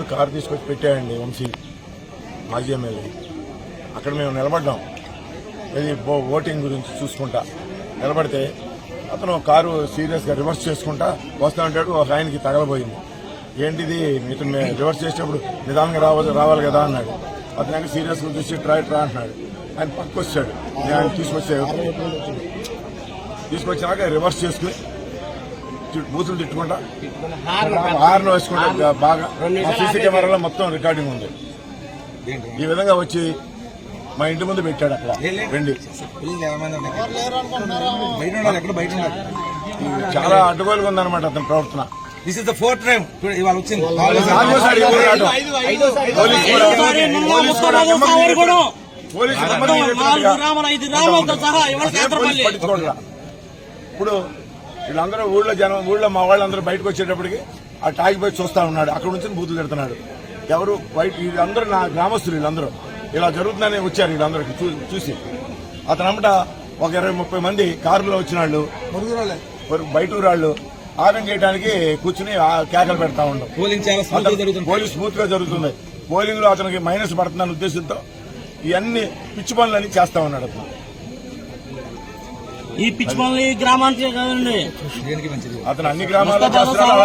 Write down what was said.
ముందు కారు తీసుకొచ్చి పెట్టాయండి వంశీ మాజీ ఎమ్మెల్యే. అక్కడ మేము నిలబడ్డాం, ఇది ఓటింగ్ గురించి చూసుకుంటా నిలబడితే అతను కారు సీరియస్గా రివర్స్ చేసుకుంటా వస్తా ఉంటాడు. ఒక ఆయనకి తగలబోయింది. ఏంటిది ఇతను రివర్స్ చేసేటప్పుడు నిదానంగా రావాలి కదా అన్నాడు. అతను సీరియస్గా చూసి ట్రా అంటున్నాడు. ఆయన పక్కకు వచ్చాడు. నేను ఆయన తీసుకొచ్చినాక రివర్స్ చేసుకుని బూతులు తిట్టుకుంటా హార్న్ వేసుకుంటా బాగా. సీసీ కెమెరాలో మొత్తం రికార్డింగ్ ఉంది. ఈ విధంగా వచ్చి మా ఇంటి ముందు పెట్టాడు. అక్కడ రండి చాలా అడ్డుగోలుగా ఉందన్నమాట అతని ప్రవర్తన. This is the fourth time ఇవాళ వచ్చింది. ఇప్పుడు వీళ్ళందరూ ఊళ్ళో మా వాళ్ళందరూ బయటకు వచ్చేటప్పటికి ఆ టాగి పోయి చూస్తా ఉన్నాడు. అక్కడ నుంచి బూతులు తిడుతున్నాడు. ఎవరు బయట వీళ్ళందరూ నా గ్రామస్తులు, వీళ్ళందరూ ఇలా జరుగుతుందని వచ్చారు. వీళ్ళందరూ చూసి అతను అమ్మట ఒక 20-30 మంది కారులో వచ్చిన వాళ్ళు బయట ఊరాళ్ళు ఆగం చేయడానికి కూర్చుని కేకలు పెడతా ఉండవు. పోలింగ్ స్మూత్ గా జరుగుతుంది. పోలింగ్ లో అతనికి మైనస్ పడుతుందన్న ఉద్దేశంతో ఇవన్నీ పిచ్చి పనులన్నీ చేస్తా ఉన్నాడు అతను. ఈ పిచ్చి పనులు ఈ గ్రామానికి కదండి, అతను అన్ని గ్రామాల్లో చేస్తున్నాడు.